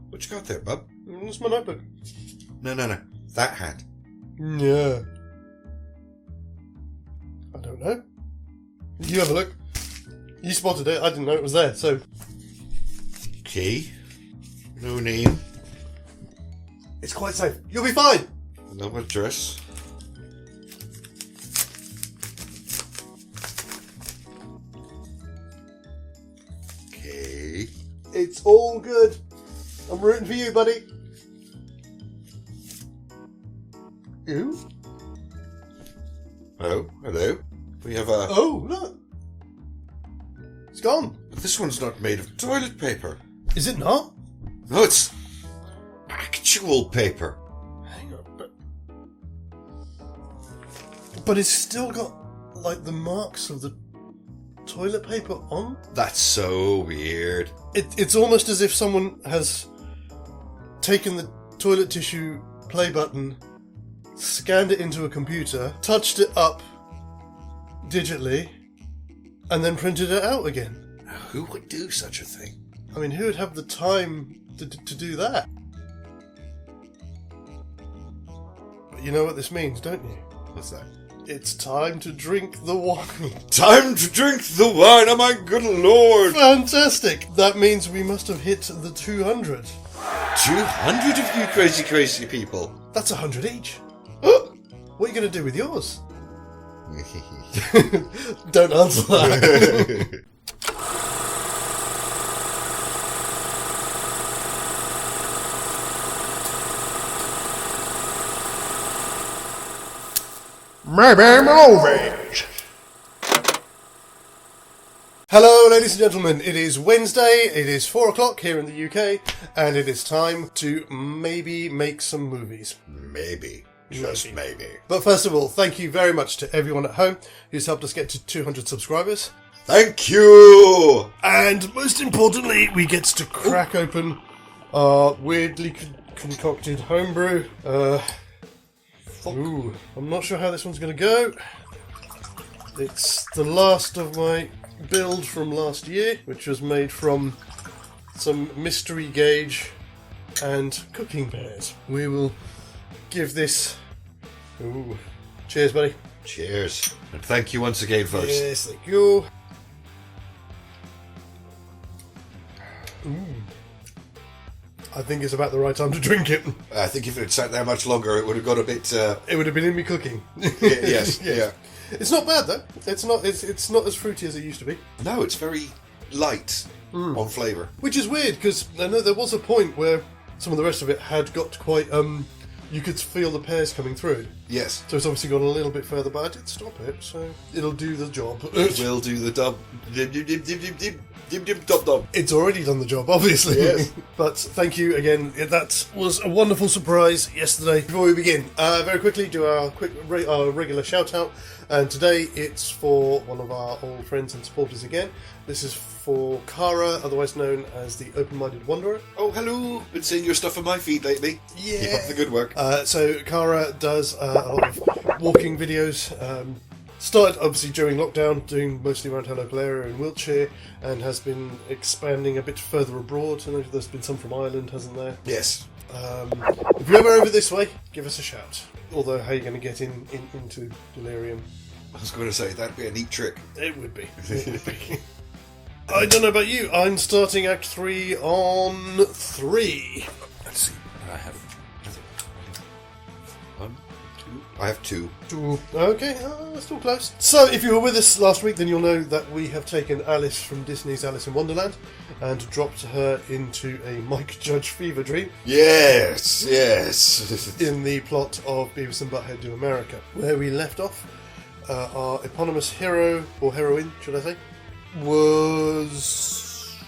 What you got there, bub? It's my notebook. No. That hat. Yeah. I don't know. You have a look. You spotted it. I didn't know it was there, so... Okay. No name. It's quite safe. You'll be fine. No address. Okay. It's all good. I'm rooting for you, buddy. You? Oh, hello. We have a... Oh, look. It's gone. But this one's not made of toilet paper. Is it not? No, it's actual paper. Hang on, but it's still got, like, the marks of the toilet paper on? That's so weird. It's almost as if someone has taken the toilet tissue play button, scanned it into a computer, touched it up digitally, and then printed it out again. Who would do such a thing? I mean, who would have the time to do that? But you know what this means, don't you? What's that? It's time to drink the wine. Time to drink the wine, oh my good lord! Fantastic! That means we must have hit the 200. 200 of you crazy people. That's 100 each. What are you going to do with yours? Don't answer that. Maybe movies. Hello, ladies and gentlemen. It is Wednesday. It is 4 o'clock here in the UK, and it is time to maybe make some movies. Maybe. Just maybe. But first of all, thank you very much to everyone at home who's helped us get to 200 subscribers. Thank you! And most importantly, we get to crack open our weirdly concocted homebrew. Ooh, I'm not sure how this one's going to go. It's the last of my build from last year, which was made from some mystery gauge and cooking pears. We will give this... Ooh. Cheers, buddy. Cheers. And thank you once again, folks. Yes, thank you. Ooh. I think it's about the right time to drink it. I think if it had sat there much longer, it would have got a bit... It would have been in me cooking. Yes, yeah. It's not bad though. It's not as fruity as it used to be. No, it's very light on flavour. Which is weird because I know there was a point where some of the rest of it had got quite you could feel the pears coming through. Yes. So it's obviously gone a little bit further, but I did stop it, so it'll do the job. It will do the dub. Dub. It's already done the job, obviously. Yes. But thank you again. That was a wonderful surprise yesterday. Before we begin, very quickly do our regular shout out. And today it's for one of our old friends and supporters again. This is for Cara, otherwise known as the Open-Minded Wanderer. Oh, hello. Been seeing your stuff on my feed lately. Yeah. Keep up the good work. So Cara does a lot of walking videos. Started obviously during lockdown, doing mostly around her local area in Wiltshire, and has been expanding a bit further abroad. I know there's been some from Ireland, hasn't there? Yes. If you're ever over this way, give us a shout. Although, how are you going to get into Delirium? I was going to say, that'd be a neat trick. It would be. It would be. I don't know about you. I'm starting Act 3 on 3. Let's see. I have 1, 2. I have 2. Okay, that's still close. So, if you were with us last week, then you'll know that we have taken Alice from Disney's Alice in Wonderland and dropped her into a Mike Judge fever dream. Yes, yes. In the plot of Beavis and Butthead Do America. Where we left off, our eponymous hero, or heroine, should I say, was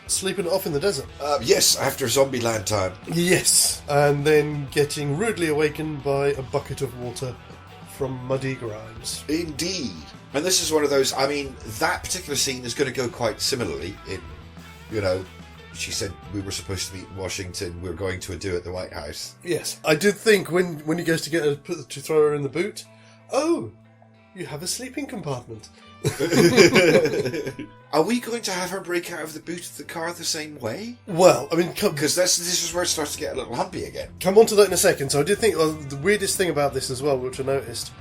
sleeping off in the desert. Yes, after Zombieland time. Yes, and then getting rudely awakened by a bucket of water from Muddy Grimes. Indeed. And this is one of those, I mean, that particular scene is going to go quite similarly in, she said we were supposed to meet in Washington, we're going to a do at the White House. Yes, I did think when he goes to get her, to throw her in the boot, oh, you have a sleeping compartment. Are we going to have her break out of the boot of the car the same way? Well, I mean, Because this is where it starts to get a little humpy again. come on to that in a second. So I did think the weirdest thing about this as well, which I noticed,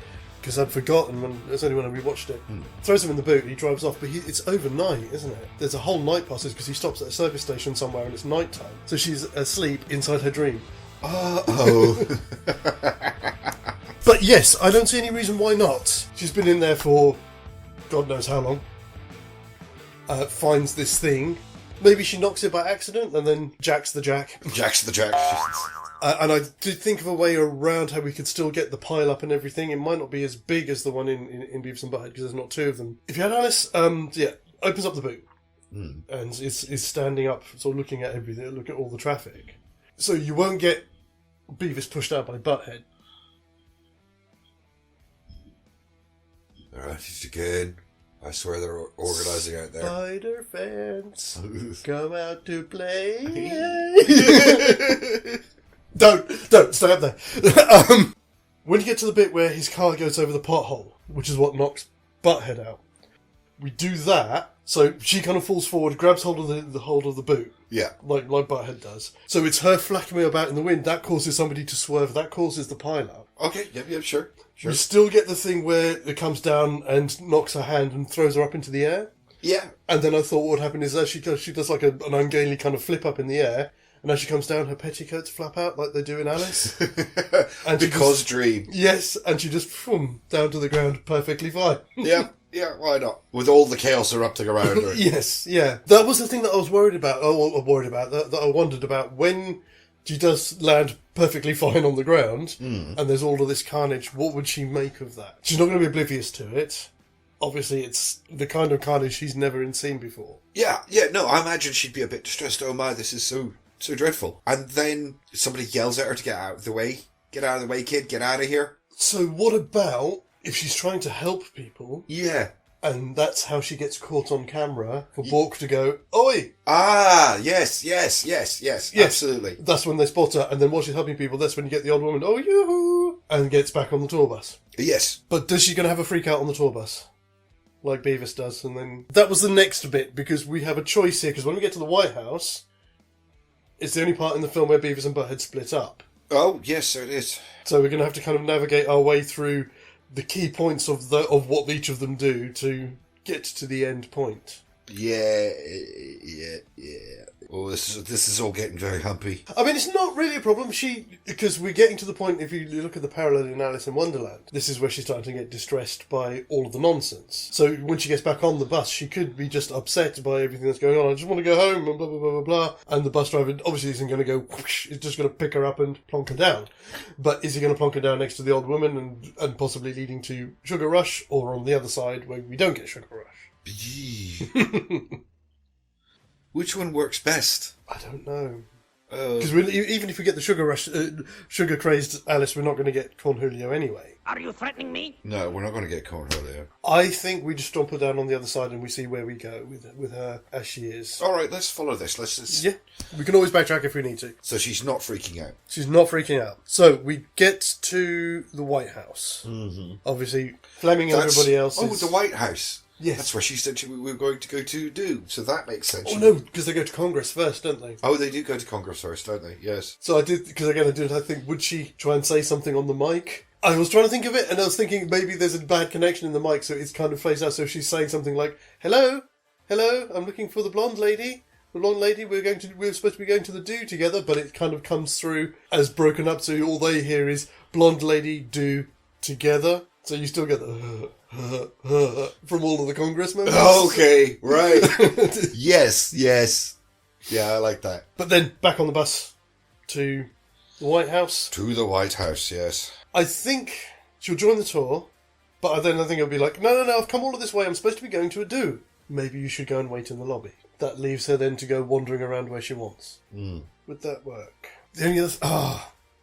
because I'd forgotten when it was only when I rewatched it. Throws him in the boot, he drives off, but it's overnight, isn't it? There's a whole night passes because he stops at a service station somewhere and it's night time. So she's asleep inside her dream. Oh. But yes, I don't see any reason why not. She's been in there for God knows how long. Finds this thing. Maybe she knocks it by accident and then jacks the jack. Jack's the jack. And I did think of a way around how we could still get the pile up and everything. It might not be as big as the one in Beavis and Butthead because there's not two of them. If you had Alice, opens up the boot and is standing up, sort of looking at everything, look at all the traffic. So you won't get Beavis pushed out by Butthead. Alright, she's again. I swear they're organising out there. Spider fence, come out to play. Don't stay up there. When you get to the bit where his car goes over the pothole, which is what knocks Butthead out, we do that. So she kind of falls forward, grabs hold of the hold of the boot. Yeah. Like Butthead does. So it's her flapping about in the wind. That causes somebody to swerve. That causes the pile up. Okay, yeah, sure. You still get the thing where it comes down and knocks her hand and throws her up into the air. Yeah. And then I thought what would happen is as she does like an ungainly kind of flip up in the air, and as she comes down, her petticoats flap out like they do in Alice. And because dream. Yes, and she just down to the ground perfectly fine. Yeah, why not? With all the chaos erupting around her. Yes, yeah. That was the thing that I was worried about. That I wondered about when she does land perfectly fine on the ground, and there's all of this carnage. What would she make of that? She's not going to be oblivious to it. Obviously, it's the kind of carnage she's never seen before. Yeah, no, I imagine she'd be a bit distressed. Oh my, this is so dreadful. And then somebody yells at her to get out of the way. Get out of the way, kid. Get out of here. So what about if she's trying to help people? Yeah. And that's how she gets caught on camera for Bork to go, oi! Ah, yes, absolutely. That's when they spot her, and then while she's helping people, that's when you get the old woman, oh, yoo-hoo, and gets back on the tour bus. Yes. But is she going to have a freak out on the tour bus? Like Beavis does, and then... That was the next bit, because we have a choice here, because when we get to the White House, it's the only part in the film where Beavis and Butthead split up. Oh, yes, it is. So we're going to have to kind of navigate our way through the key points of what each of them do to get to the end point. Yeah. Oh, this is all getting very humpy. I mean, it's not really a problem. Because we're getting to the point, if you look at the parallel in Alice in Wonderland, this is where she's starting to get distressed by all of the nonsense. So when she gets back on the bus, she could be just upset by everything that's going on. I just want to go home and blah, blah, blah, blah, blah. And the bus driver obviously isn't going to go whoosh, he's just going to pick her up and plonk her down. But is he going to plonk her down next to the old woman and possibly leading to Sugar Rush, or on the other side where we don't get Sugar Rush? Which one works best? I don't know. Because even if we get the sugar crazed Alice, we're not going to get Cornholio anyway. Are you threatening me? No, we're not going to get Cornholio. I think we just stomp her down on the other side and we see where we go with her as she is. All right, let's follow this. Yeah, we can always backtrack if we need to. So she's not freaking out. She's not freaking out. So we get to the White House. Mm-hmm. Obviously, Fleming and everybody else. Oh, the White House. Yes. That's where she said we were going to go to do. So that makes sense. Oh, no, because they go to Congress first, don't they? Oh, they do go to Congress first, don't they? Yes. So I did, because again, I think, would she try and say something on the mic? I was trying to think of it, and I was thinking maybe there's a bad connection in the mic, so it's kind of phased out. So she's saying something like, hello, I'm looking for the blonde lady. The blonde lady, we're supposed to be going to the do together, but it kind of comes through as broken up, so all they hear is blonde lady do together. So you still get the from all of the Congress members. Okay, right. Yes. Yeah, I like that. But then back on the bus to the White House. To the White House, yes. I think she'll join the tour, but then I think it'll be like, no, I've come all of this way. I'm supposed to be going to a do. Maybe you should go and wait in the lobby. That leaves her then to go wandering around where she wants. Would that work? The only other...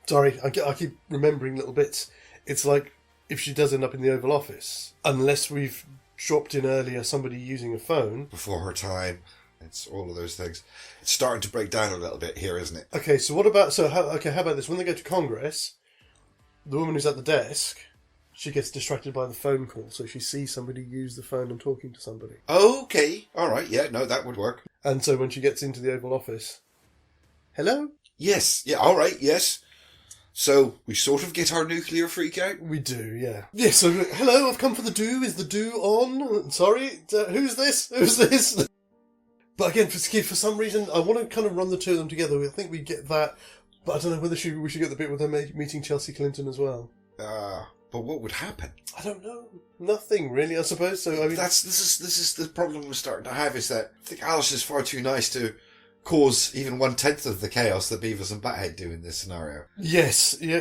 sorry, I keep remembering little bits. It's like, if she does end up in the Oval Office, unless we've dropped in earlier somebody using a phone... Before her time. It's all of those things. It's starting to break down a little bit here, isn't it? Okay, so what about... how about this? When they go to Congress, the woman who's at the desk, she gets distracted by the phone call, so she sees somebody use the phone and talking to somebody. Okay. All right. Yeah, no, that would work. And so when she gets into the Oval Office, hello? Yes. Yeah, all right. Yes. So we sort of get our nuclear freak out? We do, yeah. Yeah, so, hello, I've come for the do. Is the do on? Sorry, who's this? Who's this? But again, for some reason, I want to kind of run the two of them together. I think we get that, but I don't know whether we should get the bit with her meeting Chelsea Clinton as well. But what would happen? I don't know. Nothing, really, I suppose. So, I mean... This is the problem we're starting to have, is that I think Alice is far too nice to cause even 1/10 of the chaos that Beavis and Butthead do in this scenario. Yes, yeah,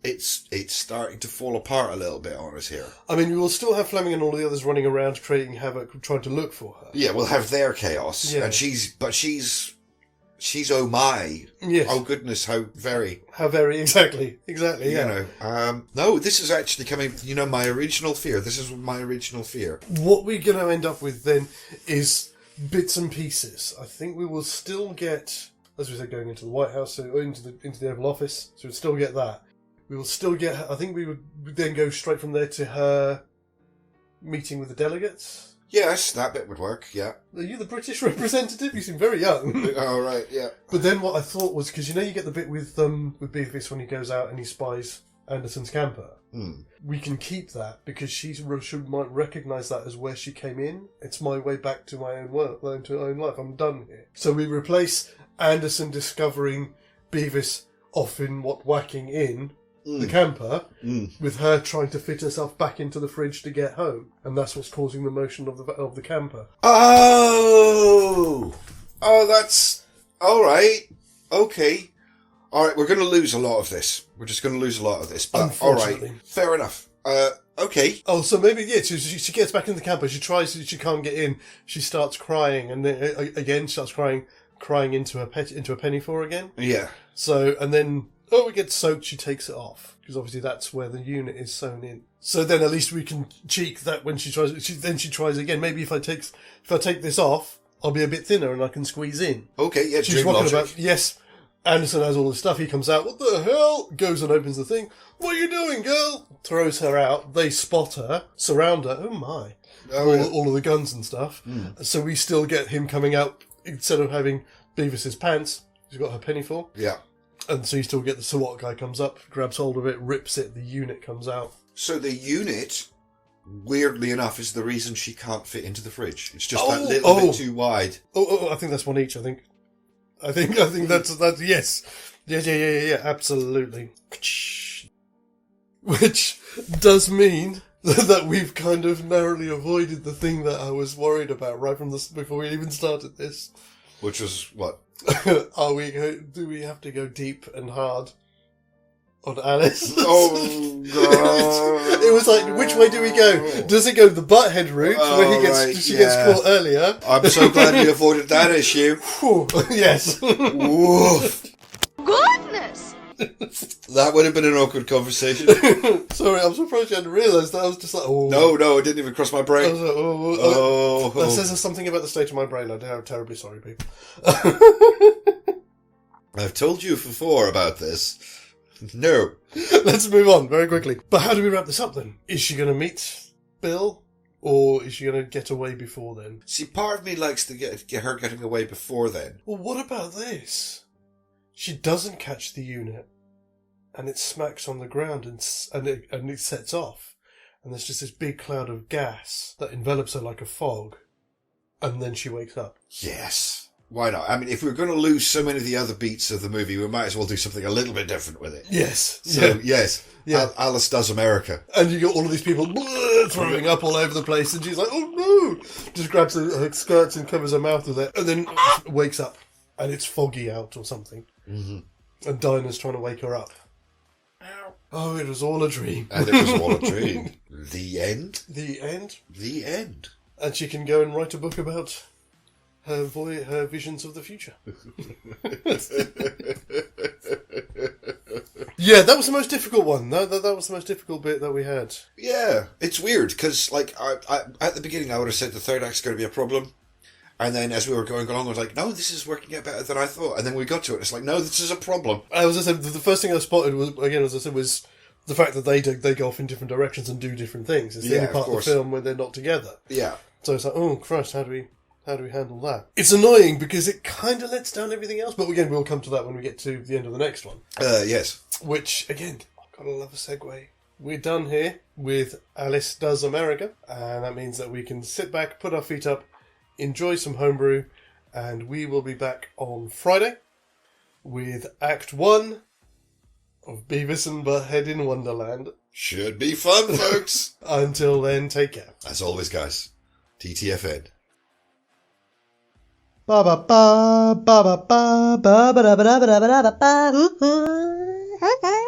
It's starting to fall apart a little bit on us here. I mean, we will still have Fleming and all the others running around creating havoc, trying to look for her. Yeah, we'll have their chaos, yeah. and she's oh my, yes. Oh goodness, how very, exactly, yeah. You know, no, this is actually coming. You know, my original fear. This is my original fear. What we're going to end up with then is bits and pieces. I think we will still get, as we said, going into the White House, so into the Oval Office. So we'll still get that. We will still get. I think we would then go straight from there to her meeting with the delegates. Yes, that bit would work. Yeah. Are you the British representative? You seem very young. Oh right, yeah. But then what I thought was, because you get the bit with Beavis when he goes out and he spies Anderson's camper. We can keep that because she might recognise that as where she came in. It's my way back to my own work, to my own life. I'm done here. So we replace Anderson discovering Beavis off in whacking in the camper with her trying to fit herself back into the fridge to get home, and that's what's causing the motion of the camper. Oh, that's all right. Okay. All right, we're going to lose a lot of this. We're just going to lose a lot of this. But all right, fair enough. Okay. Oh, so maybe she gets back in the camper. She can't get in. She starts crying, and then again starts crying into a penny for again. Yeah. So and then it gets soaked. She takes it off because obviously that's where the unit is sewn in. So then at least we can cheek that when she tries. She tries again. Maybe if I take this off, I'll be a bit thinner and I can squeeze in. Okay. Yeah. She's walking about. Yes. Anderson has all this stuff. He comes out. What the hell? Goes and opens the thing. What are you doing, girl? Throws her out. They spot her. Surround her. Oh, my. All of the guns and stuff. So we still get him coming out. Instead of having Beavis's pants, he's got her penny for. Yeah. And so you still get the SWAT guy comes up, grabs hold of it, rips it. The unit comes out. So the unit, weirdly enough, is the reason she can't fit into the fridge. It's just that little bit too wide. I think that's one each, I think. I think that's yes. Yeah, absolutely. Which does mean that we've kind of narrowly avoided the thing that I was worried about right from before we even started this. Which was what? Do we have to go deep and hard on Alice? Oh God! It was like, which way do we go? Does it go the Butthead route where she gets caught earlier? I'm so glad we avoided that issue. Yes. Woof. Goodness! That would have been an awkward conversation. Sorry, I'm surprised you hadn't realised that. I was just like, oh. No, it didn't even cross my brain. I was like, that says something about the state of my brain. I'm terribly sorry, people. I've told you before about this. No. Let's move on very quickly. But how do we wrap this up then? Is she going to meet Bill? Or is she going to get away before then? See, part of me likes to get her getting away before then. Well, what about this? She doesn't catch the unit, and it smacks on the ground, and it sets off. And there's just this big cloud of gas that envelops her like a fog. And then she wakes up. Yes. Why not? I mean, if we're going to lose so many of the other beats of the movie, we might as well do something a little bit different with it. Yes. So, yes. Yeah. Alice Does America. And you got all of these people throwing up all over the place, and she's like, oh no! Just grabs her skirts and covers her mouth with it, and then wakes up. And it's foggy out or something. Mm-hmm. And Dinah's trying to wake her up. Oh, it was all a dream. And it was all a dream. The end? The end? The end. And she can go and write a book about her visions of the future. Yeah, that was the most difficult one. That was the most difficult bit that we had. Yeah, it's weird, because like, I at the beginning I would have said the third act's going to be a problem. And then as we were going along, I was like, no, this is working out better than I thought. And then we got to it. It's like, no, this is a problem. As I said, the first thing I spotted was the fact that they go off in different directions and do different things. It's the only part of the film where they're not together. Yeah. So it's like, oh Christ, how do we handle that? It's annoying because it kind of lets down everything else. But again, we'll come to that when we get to the end of the next one. Yes. Which again, gotta love a segue. We're done here with Alice Does America, and that means that we can sit back, put our feet up, enjoy some homebrew, and we will be back on Friday with Act 1 of Beavis and Butthead in Wonderland. Should be fun, folks. Until then, take care. As always, guys, TTFN. Ba ba ba ba ba ba ba ba ba ba ba ba ba ba ba.